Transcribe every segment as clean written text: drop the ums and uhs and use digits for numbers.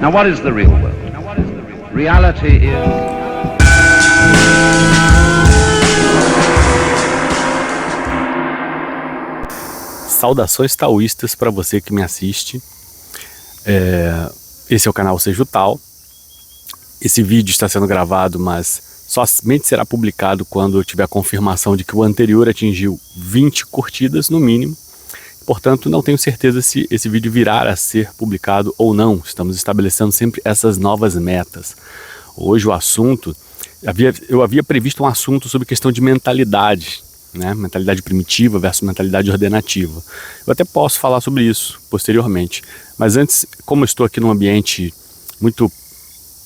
Now what is the real world? Reality is... Saudações taoístas para você que me assiste. Esse é o canal Seja o Tao. Esse vídeo está sendo gravado, mas somente será publicado quando eu tiver a confirmação de que o anterior atingiu 20 curtidas no mínimo. Portanto, não tenho certeza se esse vídeo virá a ser publicado ou não. Estamos estabelecendo sempre essas novas metas. Hoje o assunto... Eu havia previsto um assunto sobre questão de mentalidade, né? Mentalidade primitiva versus mentalidade ordenativa. Eu até posso falar sobre isso posteriormente. Mas antes, como eu estou aqui num ambiente muito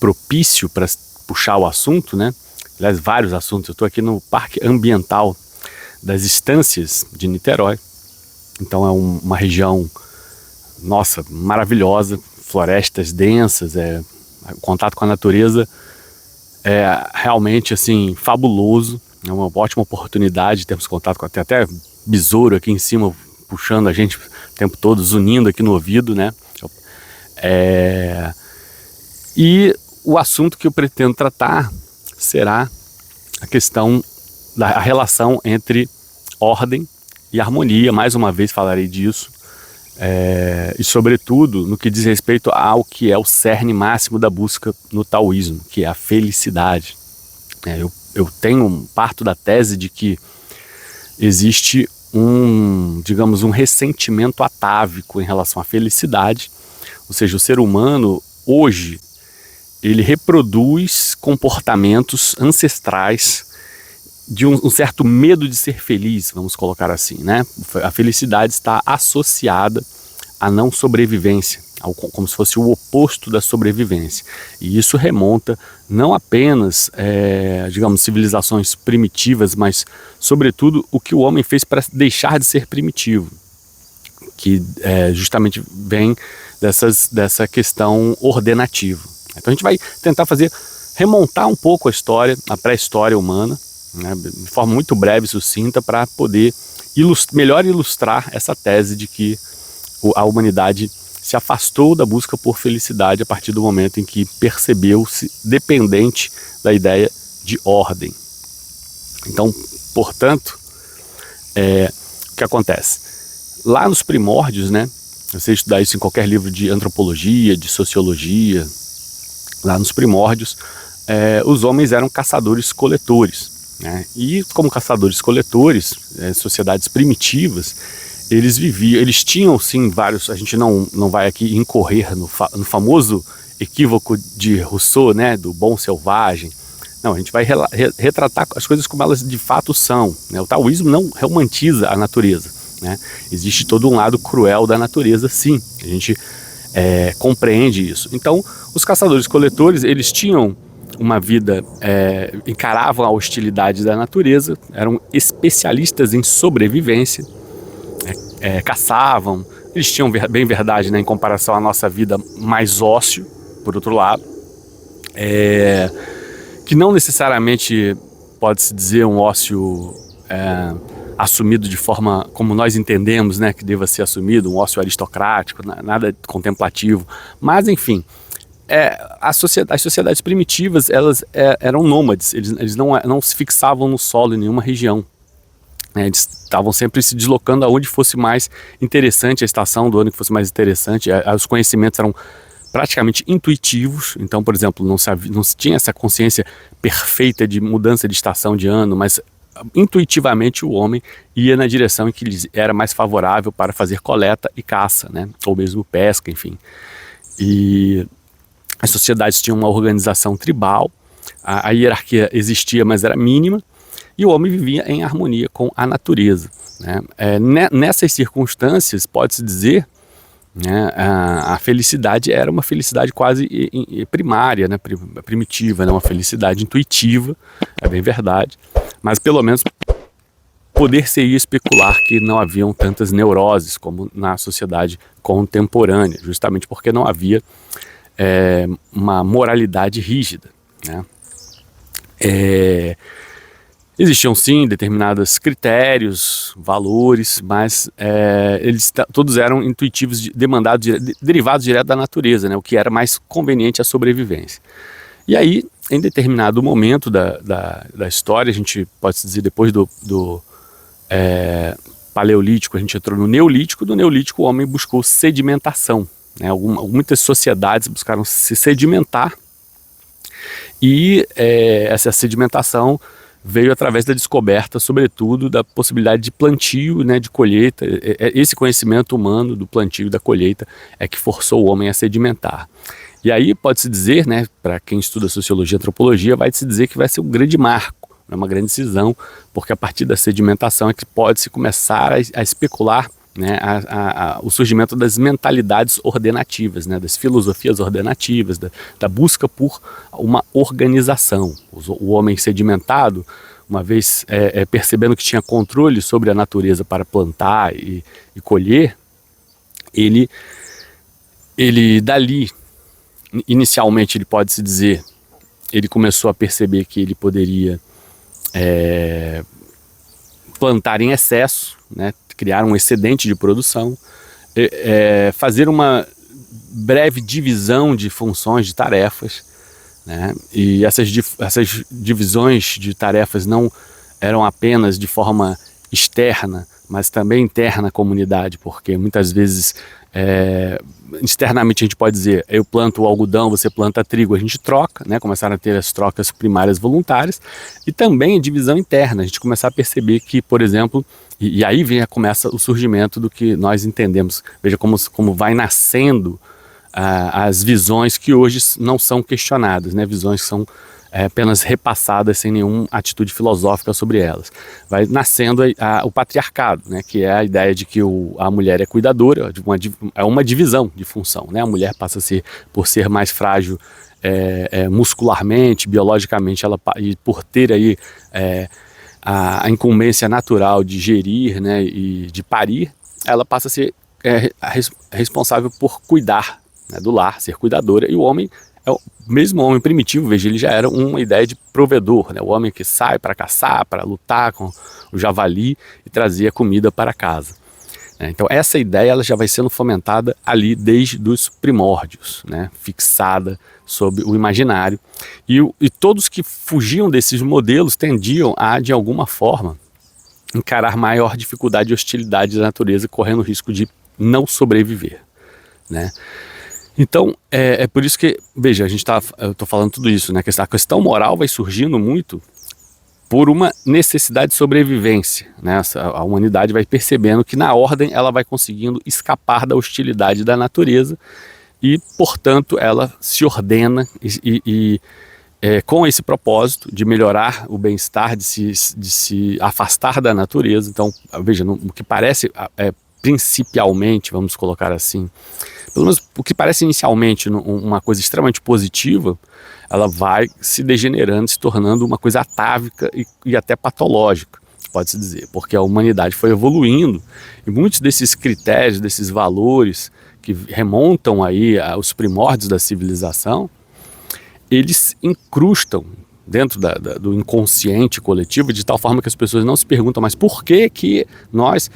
propício para puxar o assunto, né? Aliás, vários assuntos. Eu estou aqui no Parque Ambiental das Estâncias de Niterói. Então é uma região, nossa, maravilhosa, florestas densas, o contato com a natureza é realmente assim, fabuloso. É uma ótima oportunidade de termos contato com até besouro aqui em cima, puxando a gente o tempo todo, zunindo aqui no ouvido, né? E o assunto que eu pretendo tratar será a questão da relação entre ordem e harmonia. Mais uma vez falarei disso, e sobretudo no que diz respeito ao que é o cerne máximo da busca no taoísmo, que é a felicidade. Eu parto da tese de que existe digamos, um ressentimento atávico em relação à felicidade, ou seja, o ser humano hoje ele reproduz comportamentos ancestrais de um certo medo de ser feliz, vamos colocar assim, né? A felicidade está associada à não sobrevivência, como se fosse o oposto da sobrevivência. E isso remonta não apenas, digamos, civilizações primitivas, mas, sobretudo, o que o homem fez para deixar de ser primitivo, que justamente vem dessa questão ordenativa. Então a gente vai tentar remontar um pouco a história, a pré-história humana, né, de forma muito breve e sucinta, para poder melhor ilustrar essa tese de que a humanidade se afastou da busca por felicidade a partir do momento em que percebeu-se dependente da ideia de ordem. Então, portanto, o que acontece? Lá nos primórdios, né, você estudar isso em qualquer livro de antropologia, de sociologia, lá nos primórdios, os homens eram caçadores-coletores. Né? E como caçadores-coletores, sociedades primitivas, eles tinham sim vários, a gente não vai aqui incorrer no famoso equívoco de Rousseau, né, do bom selvagem. Não, a gente vai retratar as coisas como elas de fato são, né? O taoísmo não romantiza a natureza, né? Existe todo um lado cruel da natureza, sim, a gente compreende isso. Então, os caçadores-coletores, eles tinham uma vida, encaravam a hostilidade da natureza, eram especialistas em sobrevivência, caçavam. Eles tinham, bem verdade, né, em comparação à nossa vida, mais ócio, por outro lado, que não necessariamente pode-se dizer um ócio assumido de forma como nós entendemos, né, que deva ser assumido, um ócio aristocrático, nada contemplativo, mas enfim, as sociedades primitivas, elas eram nômades, eles não se fixavam no solo em nenhuma região. Eles estavam sempre se deslocando aonde fosse mais interessante, a estação do ano que fosse mais interessante. Os conhecimentos eram praticamente intuitivos. Então, por exemplo, não se tinha essa consciência perfeita de mudança de estação de ano, mas intuitivamente o homem ia na direção em que lhe era mais favorável para fazer coleta e caça, né? Ou mesmo pesca, enfim. E as sociedades tinham uma organização tribal, a hierarquia existia, mas era mínima, e o homem vivia em harmonia com a natureza, né? Nessas circunstâncias, pode-se dizer, né, a felicidade era uma felicidade quase primária, né, primitiva, né, uma felicidade intuitiva, é bem verdade, mas pelo menos poder-se especular que não haviam tantas neuroses como na sociedade contemporânea, justamente porque não havia uma moralidade rígida, né? Existiam sim determinados critérios, valores, mas eles todos eram intuitivos, demandados, derivados direto da natureza, né? O que era mais conveniente à sobrevivência. E aí, em determinado momento da história, a gente pode dizer depois do Paleolítico, a gente entrou no Neolítico. Do Neolítico o homem buscou sedimentação, né? Muitas sociedades buscaram se sedimentar e essa sedimentação veio através da descoberta, sobretudo, da possibilidade de plantio, né, de colheita. Esse conhecimento humano do plantio e da colheita é que forçou o homem a sedimentar. E aí pode-se dizer, né, para quem estuda sociologia e antropologia, vai-se dizer que vai ser um grande marco, né, uma grande decisão, porque a partir da sedimentação é que pode-se começar a especular, né, o surgimento das mentalidades ordenativas, né, das filosofias ordenativas, da busca por uma organização. O homem sedimentado, uma vez percebendo que tinha controle sobre a natureza para plantar e colher, ele dali, inicialmente ele pode-se dizer, ele começou a perceber que ele poderia plantar em excesso, né, criar um excedente de produção, fazer uma breve divisão de funções, de tarefas, né, e essas divisões de tarefas não eram apenas de forma externa, mas também interna à comunidade, porque muitas vezes externamente a gente pode dizer, eu planto algodão, você planta trigo, a gente troca, né? Começaram a ter as trocas primárias voluntárias, e também a divisão interna, a gente começar a perceber que, por exemplo, e aí começa o surgimento do que nós entendemos, veja como vai nascendo as visões que hoje não são questionadas, né? Visões que são apenas repassadas sem nenhuma atitude filosófica sobre elas. Vai nascendo o patriarcado, né, que é a ideia de que a mulher é cuidadora, é uma divisão de função, né? A mulher passa a ser, por ser mais frágil muscularmente, biologicamente, e por ter aí a incumbência natural de gerir, né, e de parir, ela passa a ser responsável por cuidar, né, do lar, ser cuidadora, e o homem mesmo o homem primitivo, veja, ele já era uma ideia de provedor, né? O homem que sai para caçar, para lutar com o javali e trazia comida para casa. Então essa ideia ela já vai sendo fomentada ali desde os primórdios, né? Fixada sob o imaginário. E todos que fugiam desses modelos tendiam a, de alguma forma, encarar maior dificuldade e hostilidade da natureza, correndo o risco de não sobreviver, né? Então, é por isso que, veja, eu estou falando tudo isso, né? A questão moral vai surgindo muito por uma necessidade de sobrevivência, né? A humanidade vai percebendo que na ordem ela vai conseguindo escapar da hostilidade da natureza e, portanto, ela se ordena com esse propósito de melhorar o bem-estar, de se afastar da natureza. Então, veja, o que parece principalmente, vamos colocar assim, pelo menos o que parece inicialmente uma coisa extremamente positiva, ela vai se degenerando, se tornando uma coisa atávica e até patológica, pode-se dizer, porque a humanidade foi evoluindo e muitos desses critérios, desses valores que remontam aí aos primórdios da civilização, eles incrustam dentro do inconsciente coletivo de tal forma que as pessoas não se perguntam mais por que nós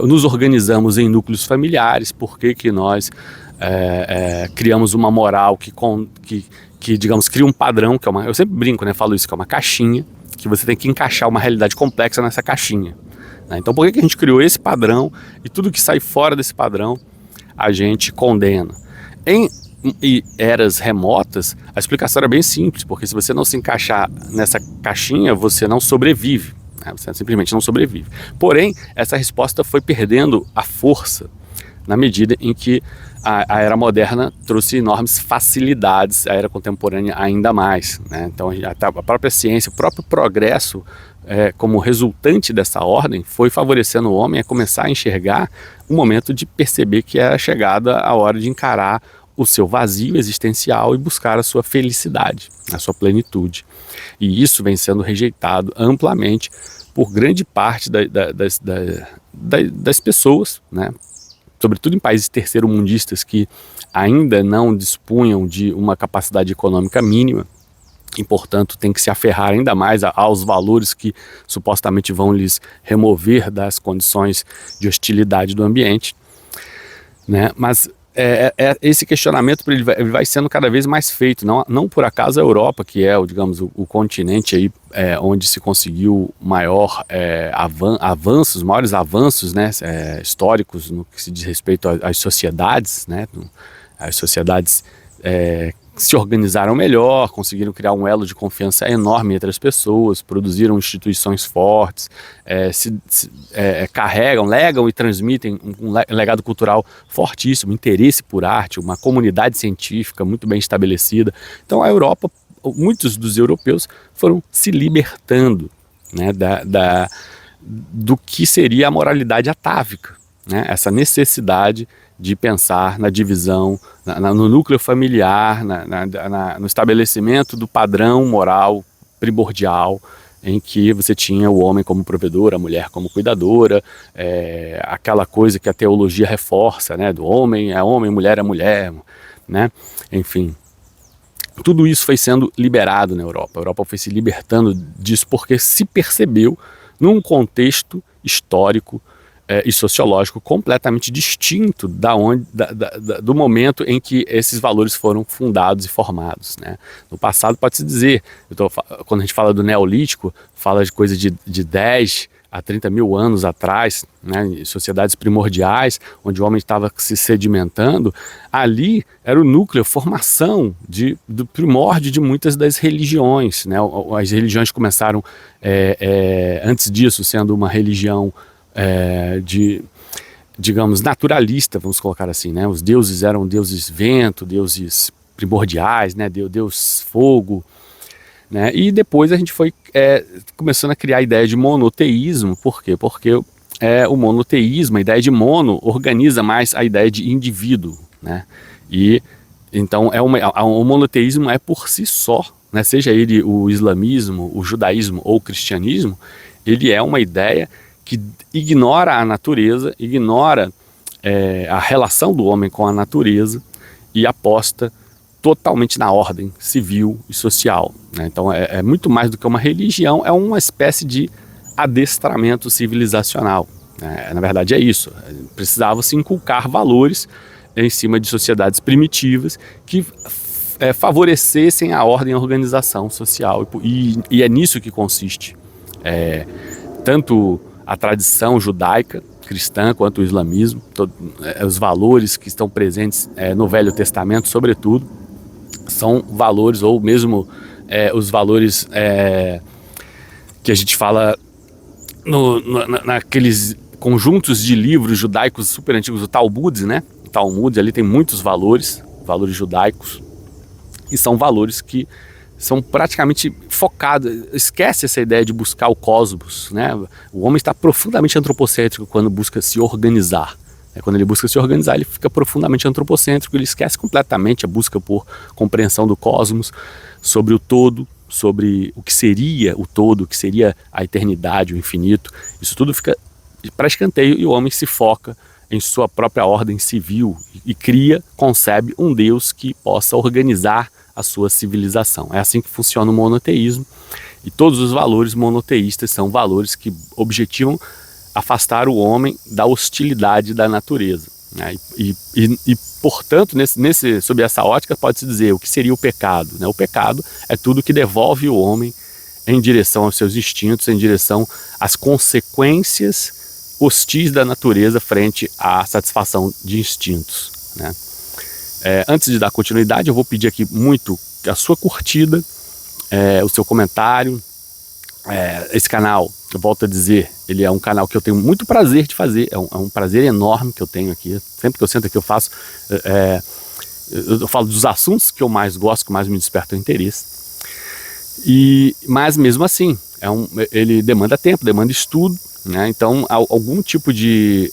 nos organizamos em núcleos familiares, por que nós criamos uma moral que digamos, cria um padrão, que eu sempre brinco, né, falo isso, que é uma caixinha, que você tem que encaixar uma realidade complexa nessa caixinha, né? Então por que a gente criou esse padrão e tudo que sai fora desse padrão a gente condena? Em eras remotas, a explicação era bem simples, porque se você não se encaixar nessa caixinha, você não sobrevive, né? Você simplesmente não sobrevive. Porém, essa resposta foi perdendo a força na medida em que a era moderna trouxe enormes facilidades, a era contemporânea ainda mais, né? Então a própria ciência, o próprio progresso como resultante dessa ordem foi favorecendo o homem a começar a enxergar o momento de perceber que era chegada a hora de encarar o seu vazio existencial e buscar a sua felicidade, a sua plenitude. E isso vem sendo rejeitado amplamente por grande parte das pessoas, né? Sobretudo em países terceiro-mundistas que ainda não dispunham de uma capacidade econômica mínima. e, portanto, tem que se aferrar ainda mais aos valores que supostamente vão lhes remover das condições de hostilidade do ambiente, né? Mas esse questionamento ele vai sendo cada vez mais feito, não por acaso a Europa, que é, digamos, o continente aí, onde se conseguiu maior os maiores avanços, né, históricos no que se diz respeito às sociedades, né? As sociedades se organizaram melhor, conseguiram criar um elo de confiança enorme entre as pessoas, produziram instituições fortes, legam e transmitem um legado cultural fortíssimo, interesse por arte, uma comunidade científica muito bem estabelecida. Então a Europa, muitos dos europeus foram se libertando, né, do que seria a moralidade atávica, né, essa necessidade de pensar na divisão, no núcleo familiar, no estabelecimento do padrão moral primordial, em que você tinha o homem como provedor, a mulher como cuidadora, aquela coisa que a teologia reforça, né, do homem é homem, mulher é mulher, né? Enfim, tudo isso foi sendo liberado na Europa. A Europa foi se libertando disso porque se percebeu num contexto histórico e sociológico completamente distinto do momento em que esses valores foram fundados e formados, né? No passado pode-se dizer, quando a gente fala do Neolítico, fala de coisa de 10 a 30 mil anos atrás, né, sociedades primordiais, onde o homem estava se sedimentando, ali era o núcleo, a formação do primórdio de muitas das religiões, né? As religiões começaram, antes disso, sendo uma religião digamos, naturalista, vamos colocar assim, né? Os deuses eram deuses vento, deuses primordiais, né? Deus fogo, né? E depois a gente foi começando a criar a ideia de monoteísmo. Por quê? Porque o monoteísmo, a ideia de mono, organiza mais a ideia de indivíduo, né? E então o monoteísmo é por si só, né? Seja ele o islamismo, o judaísmo ou o cristianismo, ele é uma ideia que ignora a natureza, ignora a relação do homem com a natureza e aposta totalmente na ordem civil e social, né? Então é muito mais do que uma religião, é uma espécie de adestramento civilizacional, né? Na verdade é isso, precisava se inculcar valores em cima de sociedades primitivas que favorecessem a ordem e a organização social, e é nisso que consiste tanto a tradição judaica, cristã, quanto o islamismo, os valores que estão presentes no Velho Testamento, sobretudo, são valores, ou mesmo os valores que a gente fala naqueles conjuntos de livros judaicos super antigos, o Talmud, né? O Talmud ali tem muitos valores judaicos, e são valores que são praticamente focados, esquece essa ideia de buscar o cosmos, né? O homem está profundamente antropocêntrico quando busca se organizar. Quando ele busca se organizar, ele fica profundamente antropocêntrico, ele esquece completamente a busca por compreensão do cosmos, sobre o todo, sobre o que seria o todo, o que seria a eternidade, o infinito. Isso tudo fica para escanteio e o homem se foca em sua própria ordem civil e concebe um Deus que possa organizar a sua civilização. É assim que funciona o monoteísmo, e todos os valores monoteístas são valores que objetivam afastar o homem da hostilidade da natureza, né? E portanto, sob essa ótica, pode-se dizer o que seria o pecado, né? O pecado é tudo que devolve o homem em direção aos seus instintos, em direção às consequências hostis da natureza frente à satisfação de instintos, né? Antes de dar continuidade, eu vou pedir aqui muito a sua curtida, o seu comentário. Esse canal, eu volto a dizer, ele é um canal que eu tenho muito prazer de fazer, é um prazer enorme que eu tenho aqui. Sempre que eu sento aqui eu faço, eu falo dos assuntos que eu mais gosto, que mais me despertam interesse. Mas mesmo assim, ele demanda tempo, demanda estudo, né? Então algum tipo de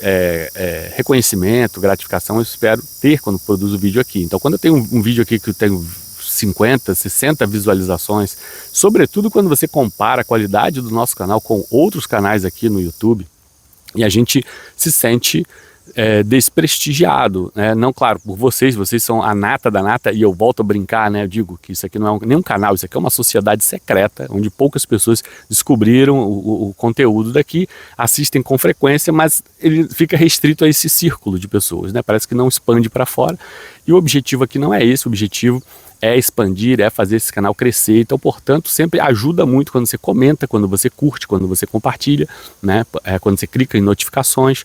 reconhecimento, gratificação eu espero ter quando produzo o vídeo aqui. Então quando eu tenho um vídeo aqui que eu tenho 50, 60 visualizações, sobretudo quando você compara a qualidade do nosso canal com outros canais aqui no YouTube, e a gente se sente desprestigiado, né? Não, claro, por vocês são a nata da nata, e eu volto a brincar, né? Eu digo que isso aqui não é nenhum canal, isso aqui é uma sociedade secreta, onde poucas pessoas descobriram o conteúdo daqui, assistem com frequência, mas ele fica restrito a esse círculo de pessoas, né? Parece que não expande para fora, e o objetivo aqui não é esse, o objetivo é expandir, é fazer esse canal crescer. Então, portanto, sempre ajuda muito quando você comenta, quando você curte, quando você compartilha, né? Quando você clica em notificações,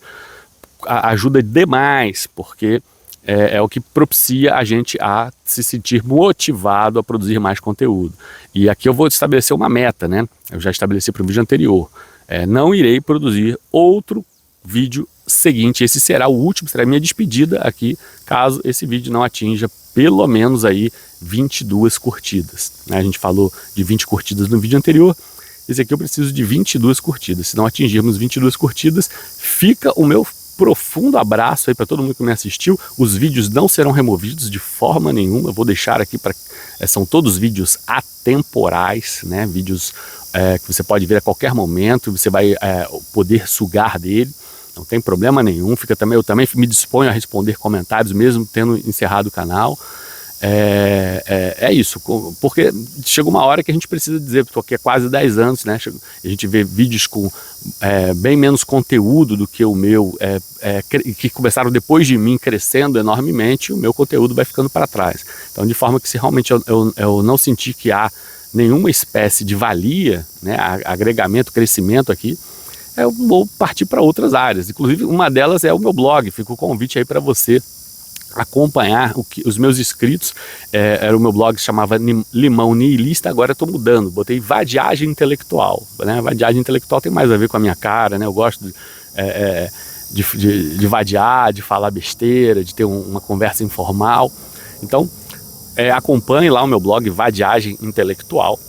ajuda demais, porque é o que propicia a gente a se sentir motivado a produzir mais conteúdo. E aqui eu vou estabelecer uma meta, né? Eu já estabeleci para o vídeo anterior. Não irei produzir outro vídeo seguinte, esse será o último, será a minha despedida aqui, caso esse vídeo não atinja pelo menos aí 22 curtidas. A gente falou de 20 curtidas no vídeo anterior, esse aqui eu preciso de 22 curtidas. Se não atingirmos 22 curtidas, fica o meu profundo abraço aí para todo mundo que me assistiu. Os vídeos não serão removidos de forma nenhuma, eu vou deixar aqui para... são todos vídeos atemporais, né? Vídeos que você pode ver a qualquer momento, você vai poder sugar dele. Não tem problema nenhum, eu também me disponho a responder comentários, mesmo tendo encerrado o canal. É isso, porque chega uma hora que a gente precisa dizer, porque é quase 10 anos, né? A gente vê vídeos com bem menos conteúdo do que o meu, que começaram depois de mim crescendo enormemente, o meu conteúdo vai ficando para trás. Então, de forma que se realmente eu não sentir que há nenhuma espécie de valia, né, agregamento, crescimento aqui, eu vou partir para outras áreas. Inclusive, uma delas é o meu blog. Fica o convite aí para você acompanhar os meus inscritos. Era o meu blog que chamava Limão Nihilista, agora eu estou mudando, botei Vadiagem Intelectual, né? Vadiagem Intelectual tem mais a ver com a minha cara, né? Eu gosto de vadiar, de falar besteira, de ter uma conversa informal. Então, acompanhe lá o meu blog Vadiagem Intelectual.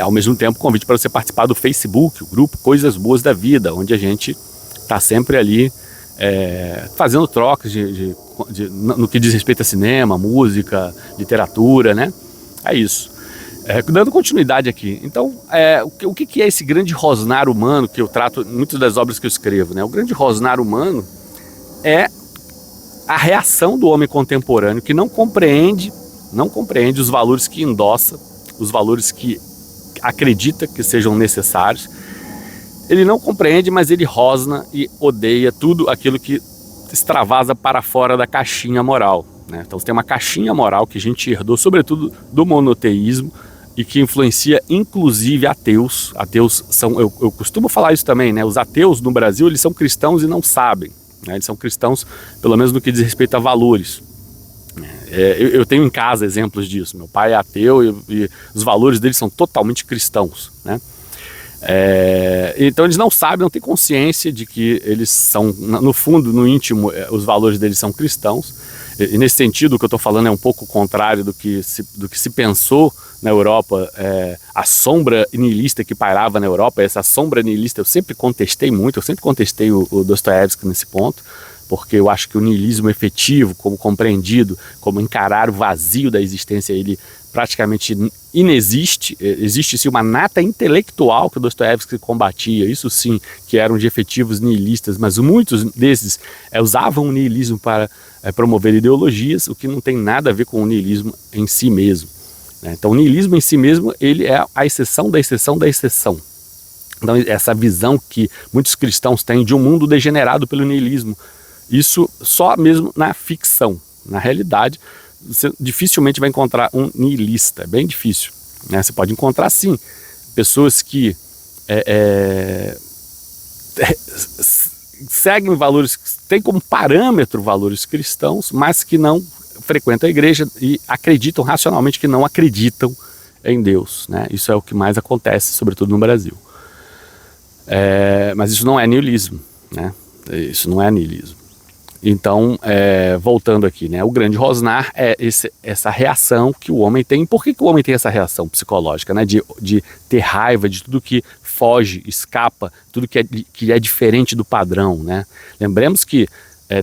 Ao mesmo tempo, convite para você participar do Facebook, o grupo Coisas Boas da Vida, onde a gente está sempre ali fazendo trocas no que diz respeito a cinema, música, literatura, né? É isso. Dando continuidade aqui. Então, o que é esse grande rosnar humano que eu trato em muitas das obras que eu escrevo, né? O grande rosnar humano é a reação do homem contemporâneo que não compreende os valores que endossa, os valores que acredita que sejam necessários. Ele não compreende, mas ele rosna e odeia tudo aquilo que extravasa para fora da caixinha moral, né? Então tem uma caixinha moral que a gente herdou, sobretudo do monoteísmo, e que influencia inclusive ateus. Ateus são, eu costumo falar isso também, né? Os ateus no Brasil, eles são cristãos e não sabem, né? Eles são cristãos, pelo menos no que diz respeito a valores. Eu tenho em casa exemplos disso. Meu pai é ateu e os valores dele são totalmente cristãos, né? Então eles não sabem, não têm consciência de que eles são, no fundo, no íntimo, os valores deles são cristãos. E nesse sentido, o que eu estou falando é um pouco o contrário do que se pensou na Europa. A sombra nihilista que pairava na Europa, essa sombra nihilista eu sempre contestei muito, eu sempre contestei o Dostoiévski nesse ponto, porque eu acho que o niilismo efetivo, como compreendido, como encarar o vazio da existência, ele praticamente inexiste. Existe sim uma nata intelectual que o Dostoiévski combatia, isso sim, que eram de efetivos niilistas, mas muitos desses usavam o niilismo para promover ideologias, o que não tem nada a ver com o niilismo em si mesmo, né? Então o niilismo em si mesmo, ele é a exceção da exceção da exceção. Então essa visão que muitos cristãos têm de um mundo degenerado pelo niilismo, isso só mesmo na ficção. Na realidade, você dificilmente vai encontrar um niilista, é bem difícil, né? Você pode encontrar sim pessoas que seguem valores, têm como parâmetro valores cristãos, mas que não frequentam a igreja e acreditam racionalmente que não acreditam em Deus, né? Isso é o que mais acontece, sobretudo no Brasil. Mas isso não é niilismo, né? Isso não é niilismo. Então, voltando aqui, né, o grande rosnar é essa reação que o homem tem. Por que o homem tem essa reação psicológica, né, de ter raiva de tudo que foge, escapa, tudo que é diferente do padrão, né? Lembremos que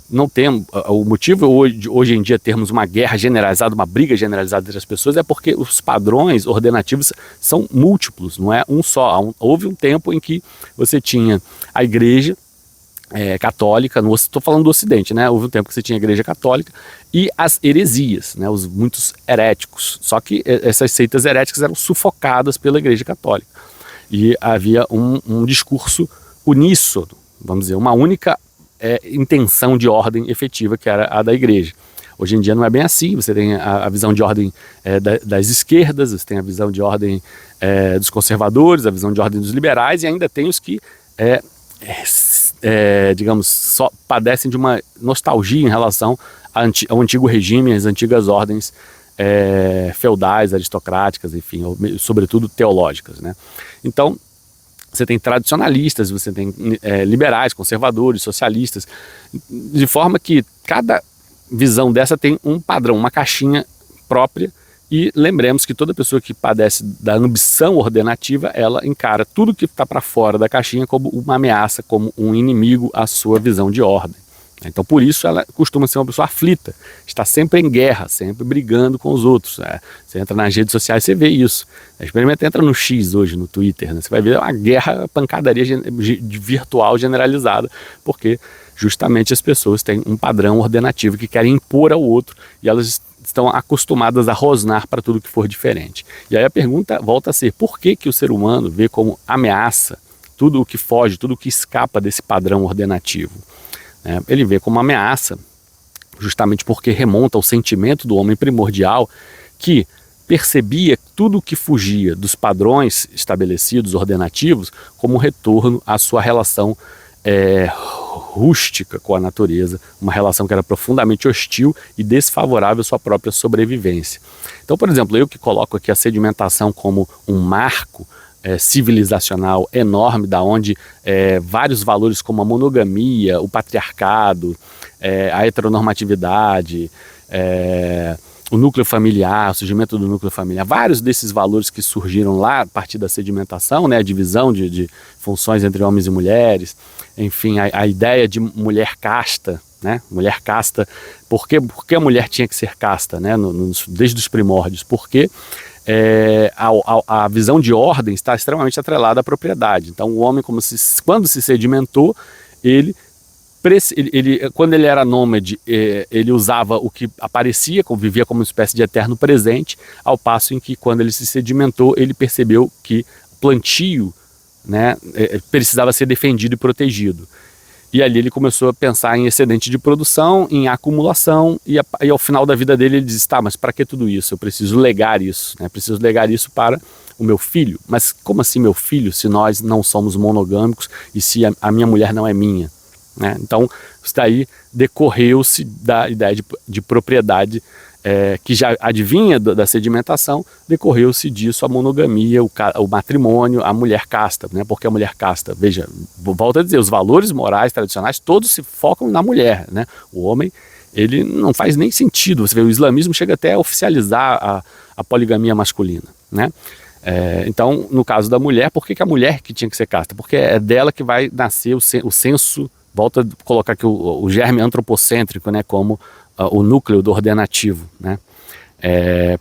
não tem, o motivo hoje em dia termos uma guerra generalizada, uma briga generalizada entre as pessoas, é porque os padrões ordenativos são múltiplos, não é um só. Houve um tempo em que você tinha a igreja católica, estou falando do Ocidente, né? Houve um tempo que você tinha a Igreja Católica e as heresias, né? Os muitos heréticos. Só que essas seitas heréticas eram sufocadas pela Igreja Católica. E havia um discurso uníssono, vamos dizer, uma única intenção de ordem efetiva, que era a da Igreja. Hoje em dia não é bem assim, você tem a visão de ordem das esquerdas, você tem a visão de ordem dos conservadores, a visão de ordem dos liberais, e ainda tem os que digamos, só padecem de uma nostalgia em relação ao antigo regime, às antigas ordens feudais, aristocráticas, enfim, sobretudo teológicas, né? Então, você tem tradicionalistas, você tem liberais, conservadores, socialistas, de forma que cada visão dessa tem um padrão, uma caixinha própria. E lembremos que toda pessoa que padece da ambição ordenativa, ela encara tudo que está para fora da caixinha como uma ameaça, como um inimigo à sua visão de ordem. Então, por isso, ela costuma ser uma pessoa aflita, está sempre em guerra, sempre brigando com os outros. Você entra nas redes sociais, você vê isso. Experimenta, entra no X hoje, no Twitter, né? Você vai ver uma guerra, pancadaria virtual generalizada, porque justamente as pessoas têm um padrão ordenativo que querem impor ao outro, e elas estão acostumadas a rosnar para tudo que for diferente. E aí a pergunta volta a ser: por que o ser humano vê como ameaça tudo o que foge, tudo o que escapa desse padrão ordenativo? Ele vê como ameaça justamente porque remonta ao sentimento do homem primordial, que percebia tudo o que fugia dos padrões estabelecidos, ordenativos, como um retorno à sua relação rústica com a natureza, uma relação que era profundamente hostil e desfavorável à sua própria sobrevivência. Então, por exemplo, eu que coloco aqui a sedimentação como um marco civilizacional enorme, da onde vários valores como a monogamia, o patriarcado, a heteronormatividade, o núcleo familiar, o surgimento do núcleo familiar, vários desses valores que surgiram lá a partir da sedimentação, né, a divisão de funções entre homens e mulheres, enfim, a ideia de mulher casta, né, mulher casta, por que a mulher tinha que ser casta, né, desde os primórdios? Porque a visão de ordem está extremamente atrelada à propriedade. Então o homem, quando se sedimentou, quando ele era nômade, ele usava o que aparecia, vivia como uma espécie de eterno presente, ao passo em que, quando ele se sedimentou, ele percebeu que o plantio, né, precisava ser defendido e protegido. E ali ele começou a pensar em excedente de produção, em acumulação, e ao final da vida dele ele diz: tá, mas para que tudo isso? Eu preciso legar isso, né? Preciso legar isso para o meu filho. Mas como assim meu filho, se nós não somos monogâmicos e se a minha mulher não é minha? Né? Então, isso daí decorreu-se da ideia de propriedade que já adivinha da sedimentação, decorreu-se disso a monogamia, o matrimônio, a mulher casta, né? Porque a mulher casta, veja, volto a dizer, os valores morais tradicionais todos se focam na mulher, né? O homem, ele não faz nem sentido. Você vê, o islamismo chega até a oficializar a poligamia masculina, né? Então, no caso da mulher, por que a mulher que tinha que ser casta? Porque é dela que vai nascer o senso, volto a colocar aqui o germe antropocêntrico, né, como o núcleo do ordenativo, né?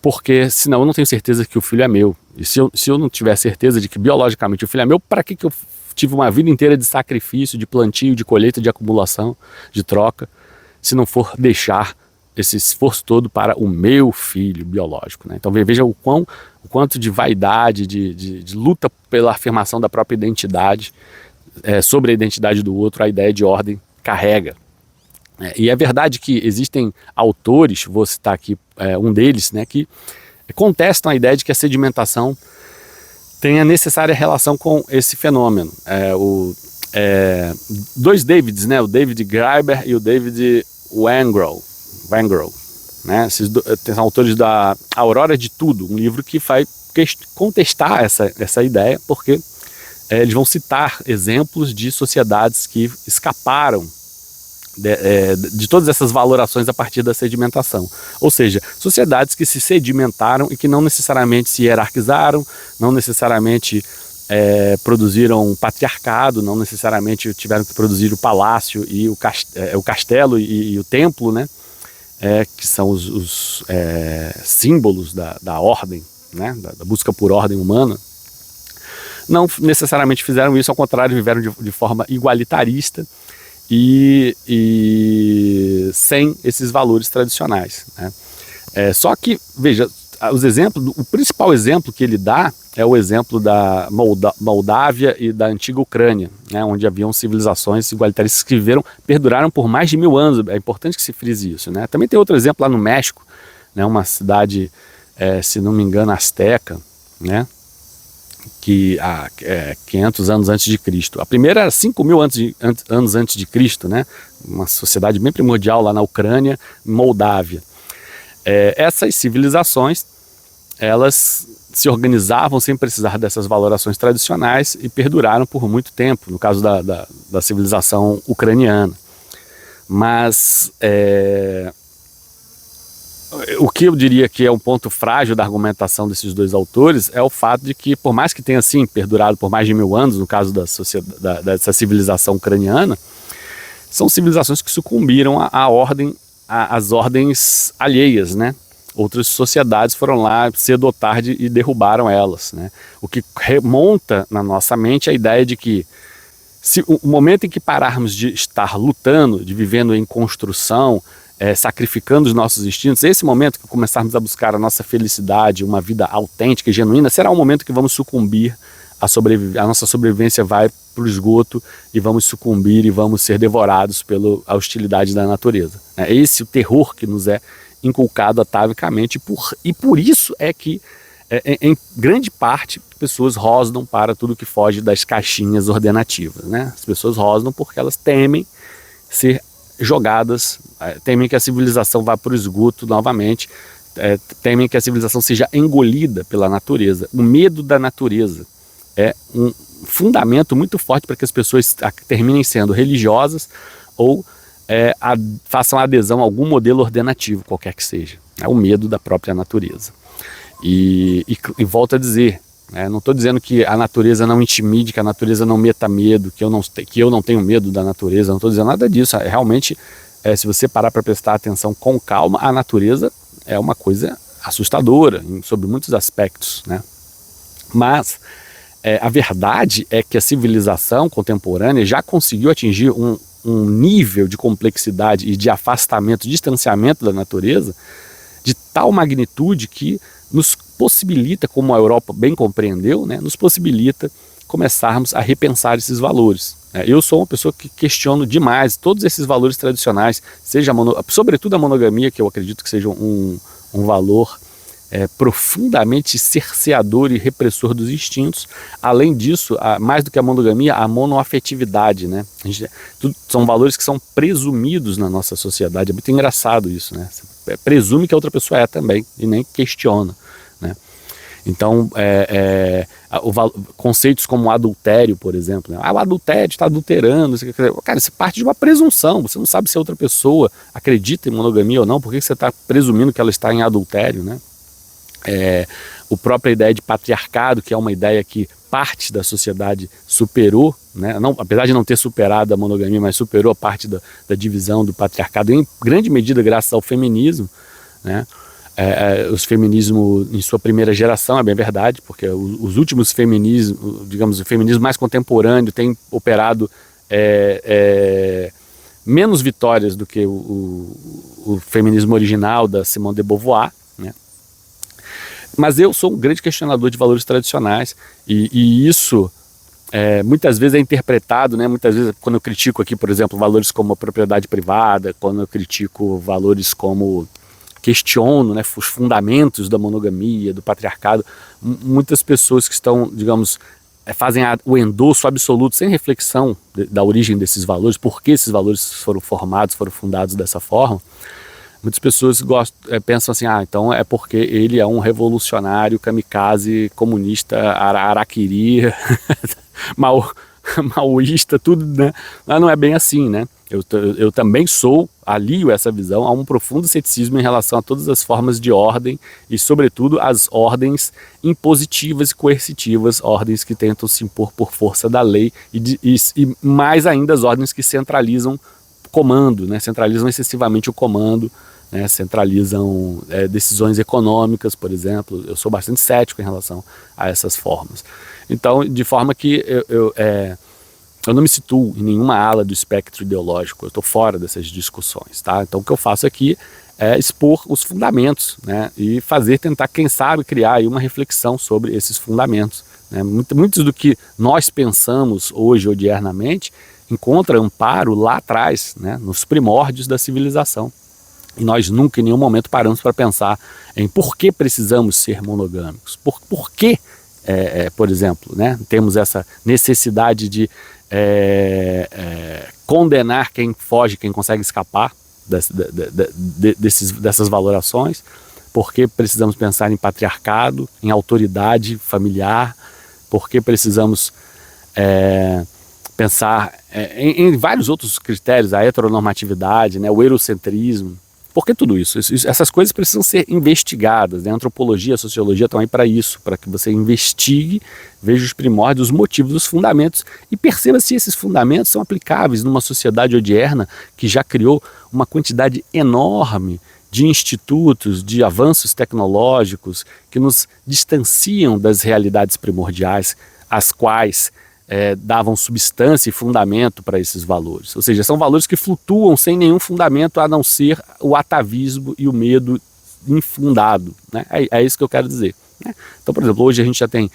Porque senão eu não tenho certeza que o filho é meu. E se eu não tiver certeza de que biologicamente o filho é meu, para que eu tive uma vida inteira de sacrifício, de plantio, de colheita, de acumulação, de troca, se não for deixar esse esforço todo para o meu filho biológico, né? Então veja o quanto de vaidade, de luta pela afirmação da própria identidade, sobre a identidade do outro, a ideia de ordem carrega. E é verdade que existem autores, vou citar aqui um deles, né, que contestam a ideia de que a sedimentação tem a necessária relação com esse fenômeno. Dois Davids, né, o David Graeber e o David Wengrow, né, são autores da Aurora de Tudo, um livro que vai contestar essa ideia, porque eles vão citar exemplos de sociedades que escaparam de todas essas valorações a partir da sedimentação. Ou seja, sociedades que se sedimentaram e que não necessariamente se hierarquizaram, não necessariamente produziram patriarcado, não necessariamente tiveram que produzir o palácio e o castelo e o templo, né? Que são os símbolos da ordem, né? Da busca por ordem humana. Não necessariamente fizeram isso, ao contrário, viveram de forma igualitarista. e sem esses valores tradicionais, né? Só que, veja, os exemplos, o principal exemplo que ele dá é o exemplo da Moldávia e da antiga Ucrânia, né, onde haviam civilizações igualitárias que perduraram por mais de 1000 anos. É importante que se frise isso, né? Também tem outro exemplo lá no México, né, uma cidade, se não me engano, asteca, né, que há 500 anos antes de Cristo. A primeira era 5.000 anos antes de Cristo, né, uma sociedade bem primordial lá na Ucrânia, Moldávia. Essas civilizações, elas se organizavam sem precisar dessas valorações tradicionais e perduraram por muito tempo, no caso da civilização ucraniana. Mas o que eu diria que é um ponto frágil da argumentação desses dois autores é o fato de que, por mais que tenha assim perdurado por mais de 1000 anos, no caso dessa civilização ucraniana, são civilizações que sucumbiram às ordens alheias, né? Outras sociedades foram lá cedo ou tarde e derrubaram elas, né? O que remonta na nossa mente a ideia de que o momento em que pararmos de estar lutando, de vivendo em construção, sacrificando os nossos instintos, esse momento que começarmos a buscar a nossa felicidade, uma vida autêntica e genuína, será o momento que vamos sucumbir, a nossa sobrevivência vai para o esgoto e vamos sucumbir e vamos ser devorados pela hostilidade da natureza. É esse o terror que nos é inculcado atavicamente, e por isso é que, em grande parte, pessoas rosnam para tudo que foge das caixinhas ordenativas, né? As pessoas rosnam porque elas temem ser jogadas, temem que a civilização vá para o esgoto novamente, temem que a civilização seja engolida pela natureza. O medo da natureza é um fundamento muito forte para que as pessoas terminem sendo religiosas ou façam adesão a algum modelo ordenativo, qualquer que seja. É o medo da própria natureza. E volto a dizer, não estou dizendo que a natureza não intimide, que a natureza não meta medo, que eu não tenho medo da natureza, não estou dizendo nada disso. Realmente, se você parar para prestar atenção com calma, a natureza é uma coisa assustadora, sobre muitos aspectos, né? Mas a verdade é que a civilização contemporânea já conseguiu atingir um nível de complexidade e de afastamento, distanciamento da natureza de tal magnitude que nos possibilita, como a Europa bem compreendeu, né, nos possibilita começarmos a repensar esses valores. Eu sou uma pessoa que questiono demais todos esses valores tradicionais, sobretudo a monogamia, que eu acredito que seja um valor profundamente cerceador e repressor dos instintos. Além disso, mais do que a monogamia, a monoafetividade, né? São valores que são presumidos na nossa sociedade. É muito engraçado isso, né? Você presume que a outra pessoa é também e nem questiona, né? Então, conceitos como adultério, por exemplo, né? O adultério está adulterando. Cara, isso parte de uma presunção. Você não sabe se a outra pessoa acredita em monogamia ou não. Por que você está presumindo que ela está em adultério, né? A própria ideia de patriarcado, que é uma ideia que parte da sociedade superou, né? Apesar de não ter superado a monogamia, mas superou a parte da divisão do patriarcado, em grande medida graças ao feminismo, né? Os feminismos em sua primeira geração, é bem verdade, porque os últimos feminismos, digamos, o feminismo mais contemporâneo tem operado menos vitórias do que o feminismo original da Simone de Beauvoir, né? Mas eu sou um grande questionador de valores tradicionais e isso muitas vezes é interpretado, né? Muitas vezes quando eu critico aqui, por exemplo, valores como a propriedade privada, quando eu critico valores como questiono, né, os fundamentos da monogamia, do patriarcado, muitas pessoas que estão, digamos, fazem o endosso absoluto, sem reflexão da origem desses valores, por que esses valores foram fundados dessa forma. Muitas pessoas pensam assim, então é porque ele é um revolucionário, kamikaze, comunista, araquiri, maoísta, tudo, né? Mas não é bem assim, né? Eu também alio essa visão a um profundo ceticismo em relação a todas as formas de ordem e, sobretudo, as ordens impositivas e coercitivas, ordens que tentam se impor por força da lei e mais ainda as ordens que centralizam o comando, né? Centralizam excessivamente o comando, né? Centralizam decisões econômicas, por exemplo. Eu sou bastante cético em relação a essas formas. Então, de forma que eu não me situo em nenhuma ala do espectro ideológico, eu estou fora dessas discussões, tá? Então o que eu faço aqui é expor os fundamentos, né? E tentar, quem sabe, criar aí uma reflexão sobre esses fundamentos, né? Muitos do que nós pensamos hoje, odiernamente, encontra amparo lá atrás, né? Nos primórdios da civilização. E nós nunca, em nenhum momento, paramos para pensar em por que precisamos ser monogâmicos, por que, por exemplo, né? Temos essa necessidade de condenar quem foge, quem consegue escapar dessas valorações, porque precisamos pensar em patriarcado, em autoridade familiar, porque precisamos pensar em vários outros critérios, a heteronormatividade, né, o eurocentrismo. Por que tudo isso? Essas coisas precisam ser investigadas, né? A antropologia, a sociologia estão aí para isso, para que você investigue, veja os primórdios, os motivos, os fundamentos e perceba se esses fundamentos são aplicáveis numa sociedade odierna que já criou uma quantidade enorme de institutos, de avanços tecnológicos que nos distanciam das realidades primordiais, as quais davam substância e fundamento para esses valores. Ou seja, são valores que flutuam sem nenhum fundamento a não ser o atavismo e o medo infundado, né? É isso que eu quero dizer, né? Então, por exemplo, hoje a gente já tem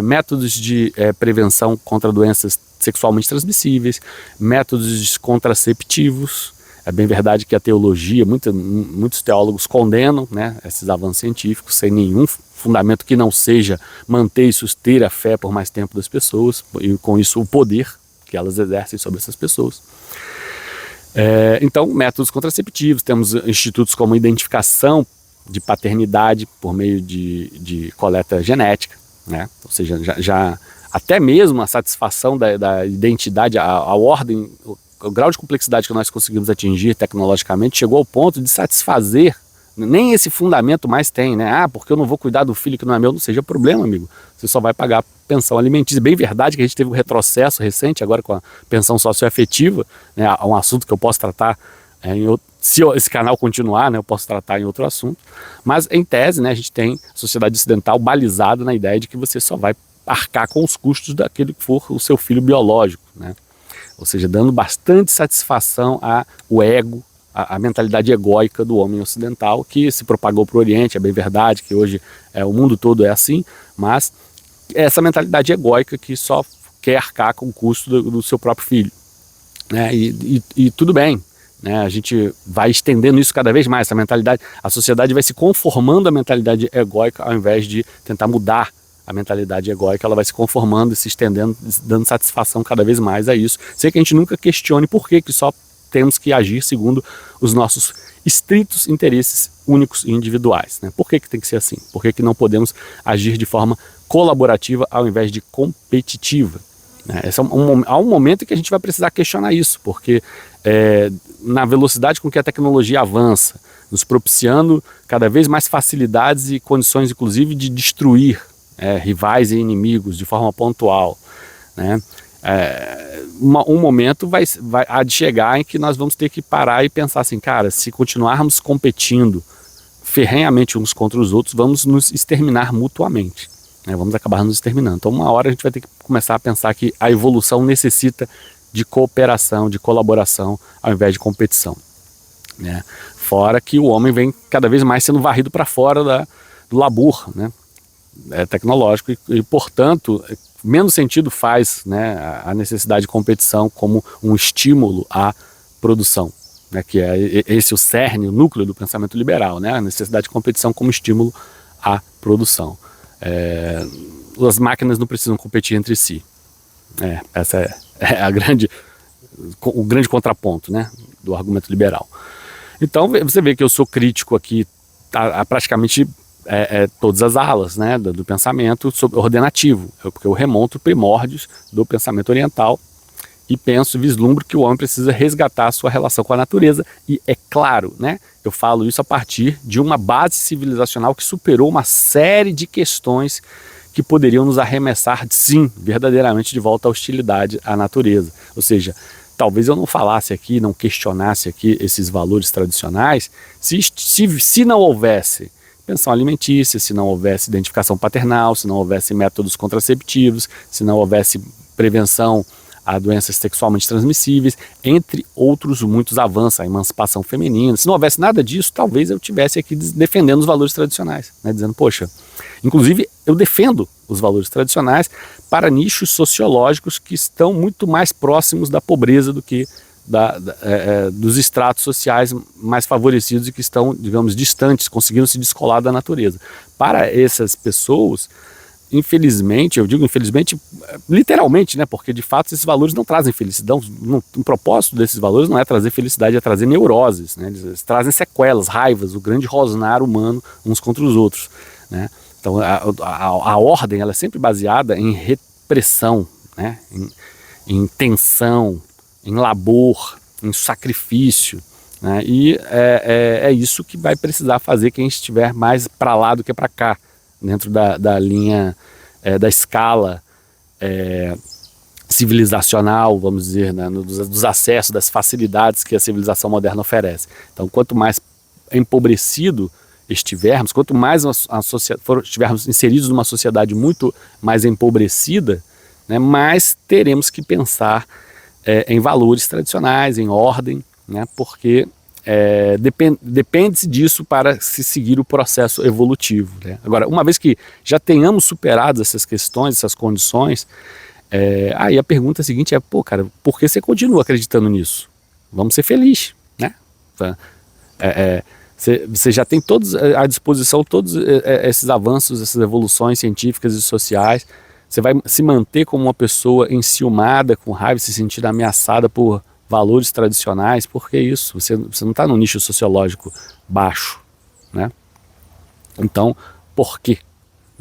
métodos de prevenção contra doenças sexualmente transmissíveis, métodos contraceptivos. É bem verdade que a teologia, muitos teólogos condenam, né, esses avanços científicos sem nenhum fundamento que não seja manter e suster a fé por mais tempo das pessoas e com isso o poder que elas exercem sobre essas pessoas. Então, métodos contraceptivos, temos institutos como identificação de paternidade por meio de coleta genética, né? Ou seja, já até mesmo a satisfação da identidade, a ordem, o grau de complexidade que nós conseguimos atingir tecnologicamente chegou ao ponto de satisfazer, nem esse fundamento mais tem, né? Ah, porque eu não vou cuidar do filho que não é meu, não seja problema, amigo. Você só vai pagar pensão alimentícia. Bem verdade que a gente teve um retrocesso recente agora com a pensão socioafetiva, né? Um assunto que eu posso tratar, se esse canal continuar, né, eu posso tratar em outro assunto. Mas em tese, né, a gente tem a sociedade ocidental balizada na ideia de que você só vai arcar com os custos daquele que for o seu filho biológico, né? Ou seja, dando bastante satisfação ao ego, a mentalidade egóica do homem ocidental, que se propagou para o Oriente. É bem verdade que hoje o mundo todo é assim, mas essa mentalidade egóica que só quer arcar com o custo do seu próprio filho, né? E tudo bem, né? A gente vai estendendo isso cada vez mais, essa mentalidade, a sociedade vai se conformando à mentalidade egóica ao invés de tentar mudar a mentalidade egóica. Ela vai se conformando e se estendendo, dando satisfação cada vez mais a isso. Sei que a gente nunca questione por que só temos que agir segundo os nossos estritos interesses únicos e individuais, né? Por que tem que ser assim? Por que não podemos agir de forma colaborativa ao invés de competitiva, né? Há um momento em que a gente vai precisar questionar isso, porque na velocidade com que a tecnologia avança, nos propiciando cada vez mais facilidades e condições, inclusive, de destruir rivais e inimigos de forma pontual, né? Um momento há de chegar em que nós vamos ter que parar e pensar assim, cara, se continuarmos competindo ferrenhamente uns contra os outros, vamos nos exterminar mutuamente, né? Vamos acabar nos exterminando. Então, uma hora a gente vai ter que começar a pensar que a evolução necessita de cooperação, de colaboração, ao invés de competição, né? Fora que o homem vem cada vez mais sendo varrido para fora do labor, né? Tecnológico e, portanto, menos sentido faz, né, a necessidade de competição como um estímulo à produção, né, que é esse o cerne, o núcleo do pensamento liberal, né, a necessidade de competição como estímulo à produção. As máquinas não precisam competir entre si. Essa é o grande contraponto, né, do argumento liberal. Então você vê que eu sou crítico aqui a praticamente todas as alas, né, do pensamento ordenativo, porque eu remonto primórdios do pensamento oriental e vislumbro que o homem precisa resgatar a sua relação com a natureza. E é claro, né, eu falo isso a partir de uma base civilizacional que superou uma série de questões que poderiam nos arremessar, sim, verdadeiramente de volta à hostilidade à natureza. Ou seja, talvez eu não falasse aqui, não questionasse aqui esses valores tradicionais se não houvesse pensão alimentícia, se não houvesse identificação paternal, se não houvesse métodos contraceptivos, se não houvesse prevenção a doenças sexualmente transmissíveis, entre outros muitos avanços, a emancipação feminina. Se não houvesse nada disso, talvez eu estivesse aqui defendendo os valores tradicionais, né? Dizendo, poxa, inclusive eu defendo os valores tradicionais para nichos sociológicos que estão muito mais próximos da pobreza do que dos estratos sociais mais favorecidos e que estão, digamos, distantes, conseguiram se descolar da natureza. Para essas pessoas, infelizmente, eu digo infelizmente, literalmente, né, porque de fato esses valores não trazem felicidade. O propósito desses valores não é trazer felicidade, é trazer neuroses, né? Eles trazem sequelas, raivas, o grande rosnar humano uns contra os outros, né? Então a ordem ela é sempre baseada em repressão, né? em tensão, em labor, em sacrifício, né? E é isso que vai precisar fazer quem estiver mais para lá do que para cá, dentro da linha, da escala civilizacional, vamos dizer, né? dos acessos, das facilidades que a civilização moderna oferece. Então, quanto mais empobrecido estivermos, quanto mais estivermos inseridos numa sociedade muito mais empobrecida, né, mais teremos que pensar em valores tradicionais, em ordem, né, porque depende-se disso para se seguir o processo evolutivo, né? Agora, uma vez que já tenhamos superado essas questões, essas condições, aí a pergunta seguinte é, pô, cara, por que você continua acreditando nisso? Vamos ser felizes, né? Você já tem todos à disposição todos esses avanços, essas evoluções científicas e sociais. Você vai se manter como uma pessoa enciumada, com raiva, se sentir ameaçada por valores tradicionais? Por que isso? Você não está num nicho sociológico baixo, né? Então, por que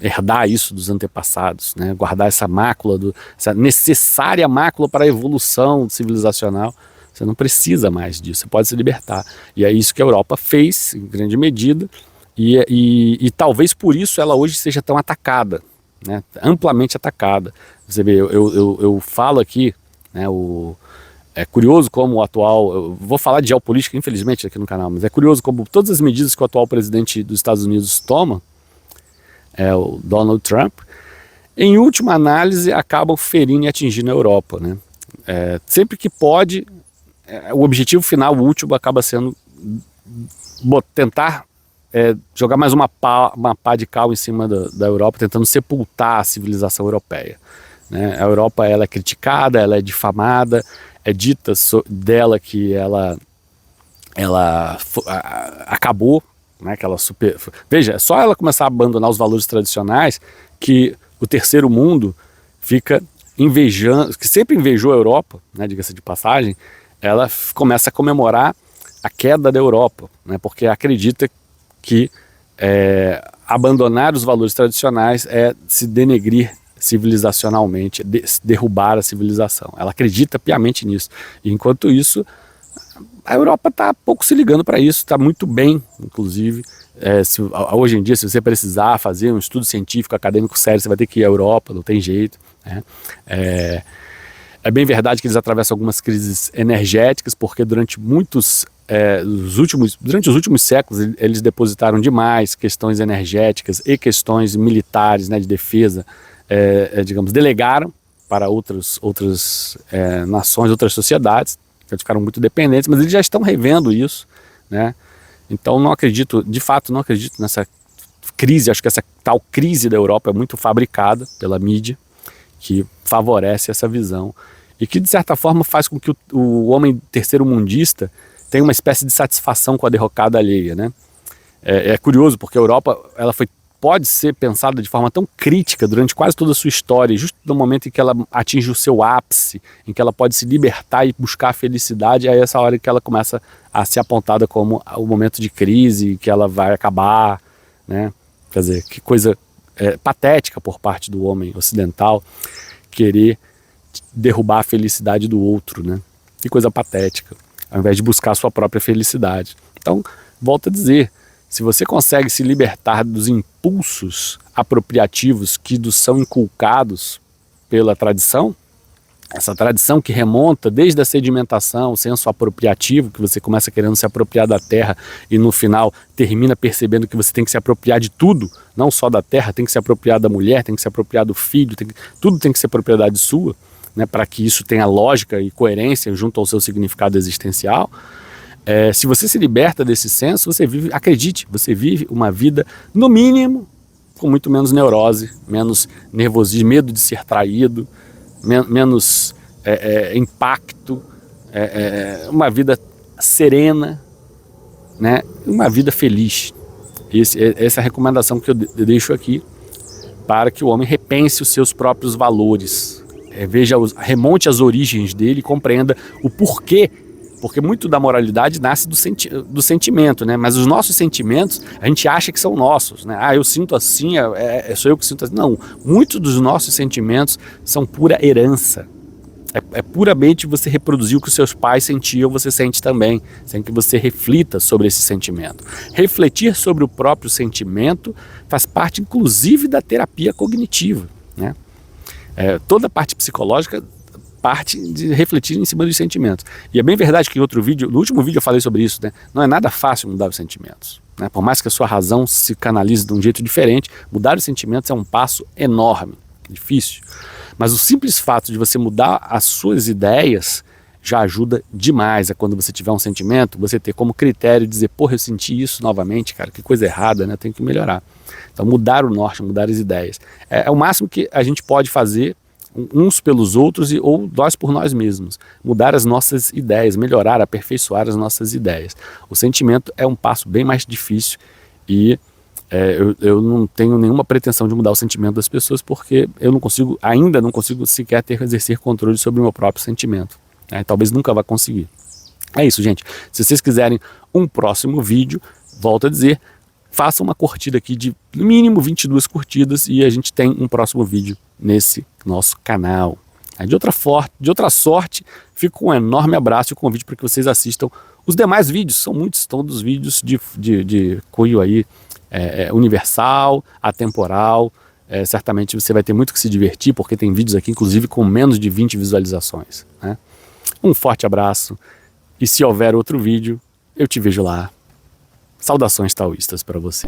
herdar isso dos antepassados, né? Guardar essa mácula, essa necessária mácula para a evolução civilizacional? Você não precisa mais disso, você pode se libertar. E é isso que a Europa fez, em grande medida, e talvez por isso ela hoje seja tão atacada, né, amplamente atacada. Você vê, eu falo aqui, né, é curioso como o atual, eu vou falar de geopolítica infelizmente aqui no canal, mas é curioso como todas as medidas que o atual presidente dos Estados Unidos toma, o Donald Trump, em última análise acabam ferindo e atingindo a Europa, né? Sempre que pode, o objetivo final, o último, acaba sendo tentar jogar mais uma pá de cal em cima da Europa, tentando sepultar a civilização europeia, né? A Europa, ela é criticada, ela é difamada, é dita dela que ela acabou, né? Que ela veja, é só ela começar a abandonar os valores tradicionais que o terceiro mundo fica invejando, que sempre invejou a Europa, né, diga-se de passagem, ela começa a comemorar a queda da Europa, né, porque acredita que abandonar os valores tradicionais é se denegrir civilizacionalmente, derrubar a civilização. Ela acredita piamente nisso. E enquanto isso, a Europa está pouco se ligando para isso, está muito bem, inclusive. Hoje em dia, se você precisar fazer um estudo científico, acadêmico sério, você vai ter que ir à Europa, não tem jeito, né? É bem verdade que eles atravessam algumas crises energéticas, porque durante os últimos séculos eles depositaram demais questões energéticas e questões militares, né, de defesa, digamos, delegaram para outras nações, outras sociedades, que ficaram muito dependentes, mas eles já estão revendo isso, né? Então não acredito, de fato não acredito nessa crise. Acho que essa tal crise da Europa é muito fabricada pela mídia, que favorece essa visão e que de certa forma faz com que o homem terceiro-mundista tenha uma espécie de satisfação com a derrocada alheia, né? É curioso porque a Europa pode ser pensada de forma tão crítica durante quase toda a sua história, justo no momento em que ela atinge o seu ápice, em que ela pode se libertar e buscar a felicidade, aí é essa hora que ela começa a ser apontada como o momento de crise, que ela vai acabar, né? Quer dizer, que coisa patética por parte do homem ocidental querer derrubar a felicidade do outro, né? Que coisa patética, ao invés de buscar a sua própria felicidade. Então, volto a dizer, se você consegue se libertar dos impulsos apropriativos que são inculcados pela tradição, essa tradição que remonta desde a sedimentação, o senso apropriativo, que você começa querendo se apropriar da terra e no final termina percebendo que você tem que se apropriar de tudo, não só da terra, tem que se apropriar da mulher, tem que se apropriar do filho, tudo tem que ser propriedade sua, né, para que isso tenha lógica e coerência junto ao seu significado existencial, se você se liberta desse senso, você vive, acredite, você vive uma vida, no mínimo, com muito menos neurose, menos nervosismo, medo de ser traído, menos impacto, uma vida serena, né, uma vida feliz. Essa é a recomendação que eu deixo aqui, para que o homem repense os seus próprios valores, remonte as origens dele e compreenda o porquê. Porque muito da moralidade nasce do sentimento, né? Mas os nossos sentimentos, a gente acha que são nossos, né? Eu sinto assim, sou eu que sinto assim. Não, muitos dos nossos sentimentos são pura herança. É puramente você reproduzir o que os seus pais sentiam, você sente também, sem que você reflita sobre esse sentimento. Refletir sobre o próprio sentimento faz parte, inclusive, da terapia cognitiva, né? Toda a parte psicológica parte de refletir em cima dos sentimentos. E é bem verdade que no último vídeo eu falei sobre isso, né? Não é nada fácil mudar os sentimentos, né? Por mais que a sua razão se canalize de um jeito diferente, mudar os sentimentos é um passo enorme, difícil. Mas o simples fato de você mudar as suas ideias já ajuda demais a quando você tiver um sentimento, você ter como critério dizer, porra, eu senti isso novamente, cara, que coisa errada, né? Tenho que melhorar. Então mudar o norte, mudar as ideias. É o máximo que a gente pode fazer uns pelos outros ou nós por nós mesmos. Mudar as nossas ideias, melhorar, aperfeiçoar as nossas ideias. O sentimento é um passo bem mais difícil e eu não tenho nenhuma pretensão de mudar o sentimento das pessoas porque ainda não consigo sequer exercer controle sobre o meu próprio sentimento. Talvez nunca vá conseguir. É isso, gente. Se vocês quiserem um próximo vídeo, volto a dizer, faça uma curtida aqui de no mínimo 22 curtidas e a gente tem um próximo vídeo nesse nosso canal. De outra sorte, fica um enorme abraço e convite para que vocês assistam os demais vídeos. São muitos, todos os vídeos de cunho aí universal, atemporal. Certamente você vai ter muito que se divertir, porque tem vídeos aqui, inclusive, com menos de 20 visualizações, né? Um forte abraço e se houver outro vídeo, eu te vejo lá. Saudações taoístas para você.